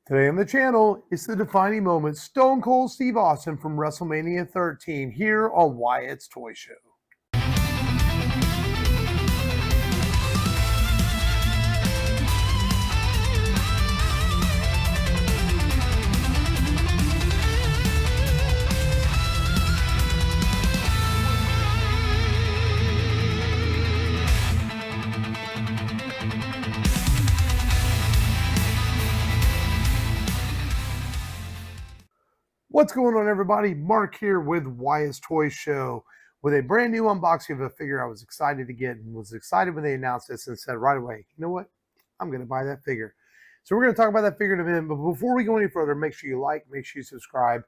Today on the channel, it's the defining moment, Stone Cold Steve Austin from WrestleMania 13 here on Wyatt's Toy Show. What's going on, everybody? Mark here with Wyatt's Toy Show with a brand new unboxing of a figure I was excited to get and was excited when they announced this and said right away, you know what? I'm going to buy that figure. So we're going to talk about that figure in a minute, but before we go any further, make sure you like, make sure you subscribe,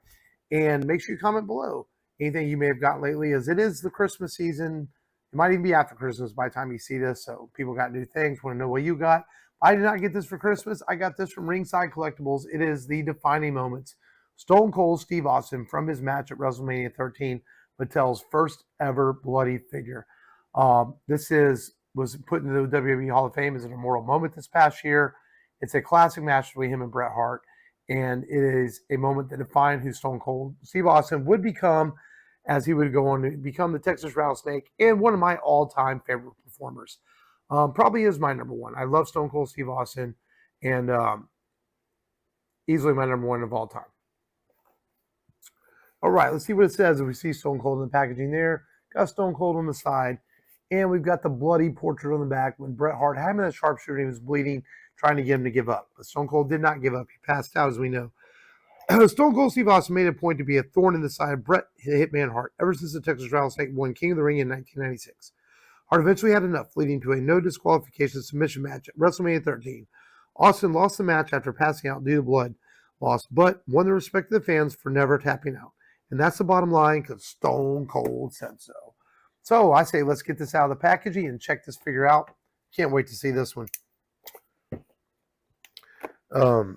and make sure you comment below anything you may have got lately, as it is the Christmas season. It might even be after Christmas by the time you see this, so people got new things, want to know what you got. I did not get this for Christmas. I got this from Ringside Collectibles. It is the defining moments, Stone Cold Steve Austin from his match at WrestleMania 13, Mattel's first ever bloody figure. This was put into the WWE Hall of Fame as an immortal moment this past year. It's a classic match between him and Bret Hart, and it is a moment that defined who Stone Cold Steve Austin would become as he would go on to become the Texas Rattlesnake and one of my all-time favorite performers. Probably is my number one. I love Stone Cold Steve Austin, and easily my number one of all time. All right, let's see what it says. If we see Stone Cold in the packaging there, got Stone Cold on the side, and we've got the bloody portrait on the back when Bret Hart had him in a sharpshooter. He was bleeding, trying to get him to give up. But Stone Cold did not give up. He passed out, as we know. Stone Cold Steve Austin made a point to be a thorn in the side of Bret Hitman Hart ever since the Texas Rattlesnake won King of the Ring in 1996. Hart eventually had enough, leading to a no disqualification submission match at WrestleMania 13. Austin lost the match after passing out due to blood loss, but won the respect of the fans for never tapping out. And that's the bottom line, because Stone Cold said so. So I say let's get this out of the packaging and check this figure out. Can't wait to see this one. If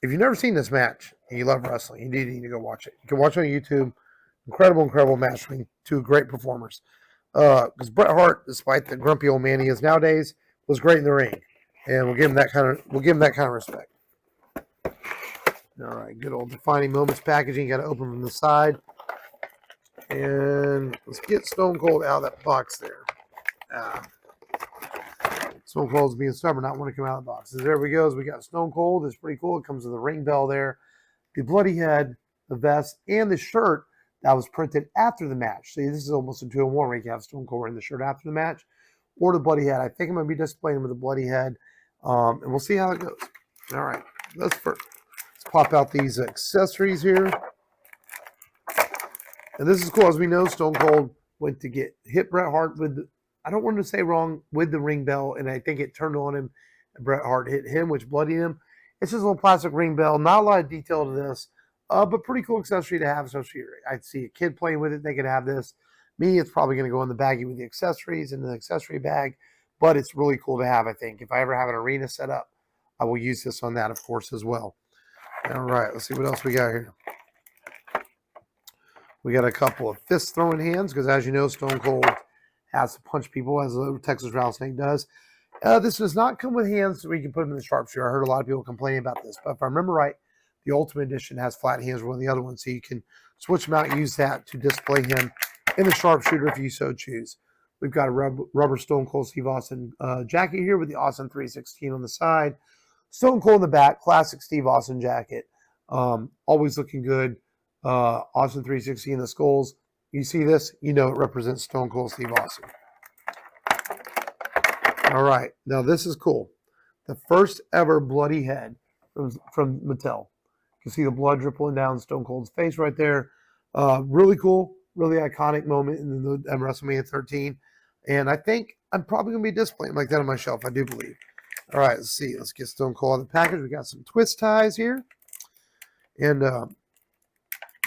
you've never seen this match and you love wrestling, you need to go watch it. You can watch it on YouTube. Incredible match between two great performers. Because Bret Hart, despite the grumpy old man he is nowadays, was great in the ring, and we'll give him that kind of respect. All right, good old defining moments packaging. You got to open from the side. And let's get Stone Cold out of that box there. Stone Cold's being stubborn, not wanting to come out of the box. There we go. We got Stone Cold. It's pretty cool. It comes with the ring bell there, the bloody head, the vest, and the shirt that was printed after the match. See, this is almost a 2-in-1 where you can have Stone Cold wearing the shirt after the match or the bloody head. I think I'm going to be displaying with the bloody head, and we'll see how it goes. All right, let's pop out these accessories here. And this is cool. As we know, Stone Cold went to hit Bret Hart with, I don't want to say wrong, with the ring bell, and I think it turned on him, and Bret Hart hit him, which bloodied him. It's just a little plastic ring bell. Not a lot of detail to this, but pretty cool accessory to have. Especially, I'd see a kid playing with it. They could have this. Me, it's probably going to go in the baggie with the accessories in the accessory bag, but it's really cool to have, I think. If I ever have an arena set up, I will use this on that, of course, as well. All right, let's see what else we got here. We got a couple of fist throwing hands, because as you know, Stone Cold has to punch people, as the Texas Rattlesnake does. This does not come with hands where you can put them in the sharpshooter. I heard a lot of people complaining about this, but if I remember right, the Ultimate Edition has flat hands with one of the other ones, so you can switch them out and use that to display him in the sharpshooter if you so choose. We've got a rubber Stone Cold Steve Austin jacket here with the Austin 316 on the side. Stone Cold in the back, classic Steve Austin jacket. Always looking good. Austin 316 in the skulls. You see this, you know it represents Stone Cold Steve Austin. All right, now this is cool. The first ever bloody head from Mattel. You can see the blood dripping down Stone Cold's face right there. Really cool, really iconic moment in the WrestleMania 13. And I think I'm probably going to be displaying like that on my shelf, I do believe. All right, let's see. Let's get Stone Cold out of the package. We got some twist ties here. And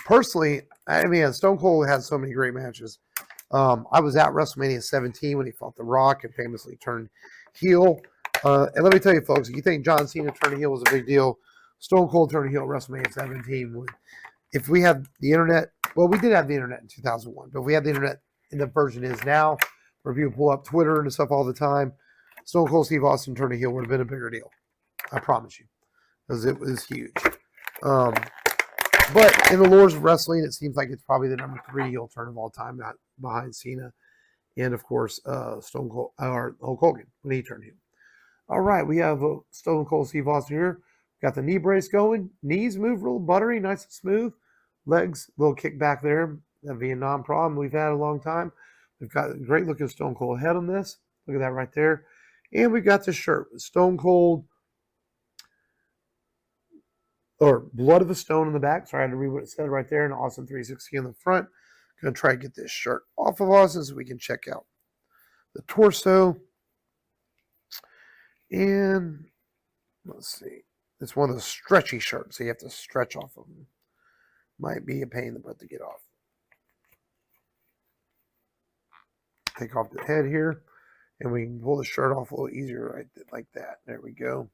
personally, I mean, Stone Cold had so many great matches. I was at WrestleMania 17 when he fought The Rock and famously turned heel. And let me tell you, folks, if you think John Cena turning heel was a big deal, Stone Cold turning heel at WrestleMania 17. If we had the internet, well, we did have the internet in 2001, but if we had the internet in the version it is now, where people pull up Twitter and stuff all the time, Stone Cold Steve Austin turning heel would have been a bigger deal. I promise you. because it was huge. But in the lores of wrestling, it seems like it's probably the number 3 heel turn of all time, behind Cena and, of course, Stone Cold or Hulk Hogan when he turned heel. All right, we have Stone Cold Steve Austin here. Got the knee brace going. Knees move real buttery, nice and smooth. Legs, little kick back there. That Vietnam problem we've had a long time. We've got a great looking Stone Cold head on this. Look at that right there. And we've got the shirt. Stone Cold, or Blood of a Stone in the back. Sorry, I had to read what it said right there. And Austin 360 in the front. Going to try to get this shirt off of Austin so we can check out the torso. And let's see. It's one of those stretchy shirts, so you have to stretch off of them. Might be a pain in the butt to get off. Take off the head here, and we can pull the shirt off a little easier, right, like that. There we go.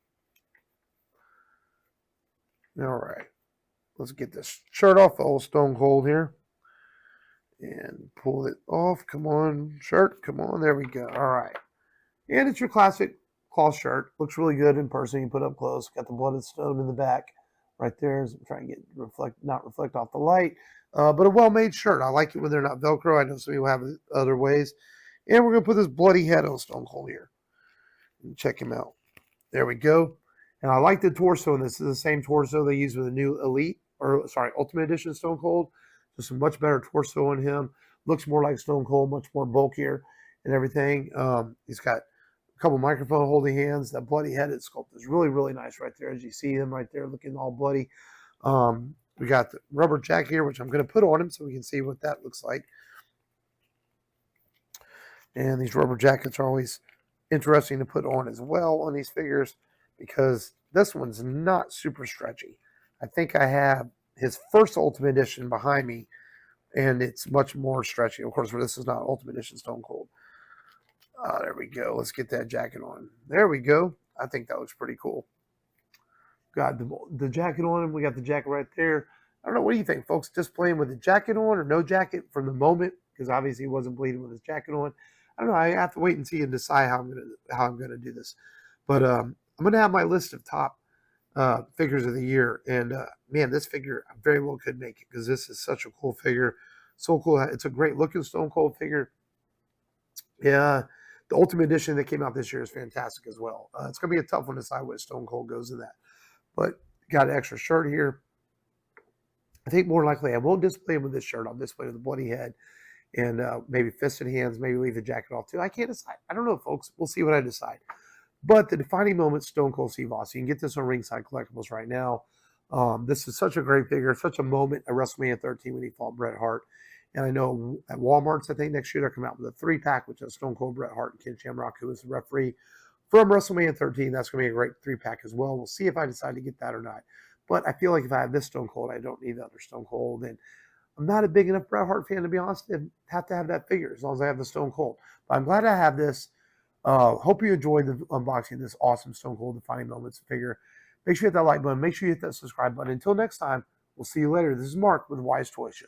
All right. Let's get this shirt off the old Stone Cold here. And pull it off. Come on, shirt. Come on. There we go. All right. And it's your classic cloth shirt. Looks really good in person. You put up close. Got the blooded stone in the back right there. So I'm trying to get not reflect off the light. But a well-made shirt. I like it when they're not Velcro. I know some people have it other ways. And we're going to put this bloody head on Stone Cold here. And check him out. There we go. And I like the torso. And this is the same torso they use with the new Ultimate Edition Stone Cold. Just a much better torso on him. Looks more like Stone Cold, much more bulkier and everything. He's got a couple microphone holding hands. That bloody headed sculpt is really, really nice right there. As you see him right there looking all bloody. We got the rubber jacket here, which I'm going to put on him so we can see what that looks like. And these rubber jackets are always interesting to put on as well on these figures because this one's not super stretchy. I think I have his first Ultimate Edition behind me, and it's much more stretchy. Of course, this is not Ultimate Edition Stone Cold. There we go. Let's get that jacket on. There we go. I think that looks pretty cool. Got the jacket on him. We got the jacket right there. I don't know. What do you think, folks? Just playing with the jacket on or no jacket from the moment? Because obviously he wasn't bleeding with his jacket on. I don't know. I have to wait and see and decide how I'm gonna do this. But I'm gonna have my list of top figures of the year, and man, this figure I very well could make it because this is such a cool figure. So cool. It's a great looking Stone Cold figure. Yeah, the Ultimate Edition that came out this year is fantastic as well. It's gonna be a tough one to decide what Stone Cold goes in that, but got an extra shirt here. I think more likely I won't display him with this shirt. I'll display with the bloody head and maybe fisted hands, maybe leave the jacket off too. I can't decide. I don't know, folks. We'll see what I decide. But the defining moment, Stone Cold Steve Austin. You can get this on Ringside Collectibles right now. This is such a great figure, such a moment at WrestleMania 13 when he fought Bret Hart. And I know at Walmart's, I think next year they'll come out with a 3-pack, which is Stone Cold, Bret Hart, and Ken Shamrock, who is the referee from WrestleMania 13. That's going to be a great 3-pack as well. We'll see if I decide to get that or not. But I feel like if I have this Stone Cold, I don't need the other Stone Cold. And I'm not a big enough Bret Hart fan, to be honest, to have to have that figure as long as I have the Stone Cold. But I'm glad I have this. Hope you enjoyed the unboxing of this awesome Stone Cold Defining Moments figure. Make sure you hit that like button. Make sure you hit that subscribe button. Until next time, we'll see you later. This is Mark with Wise Toy Show.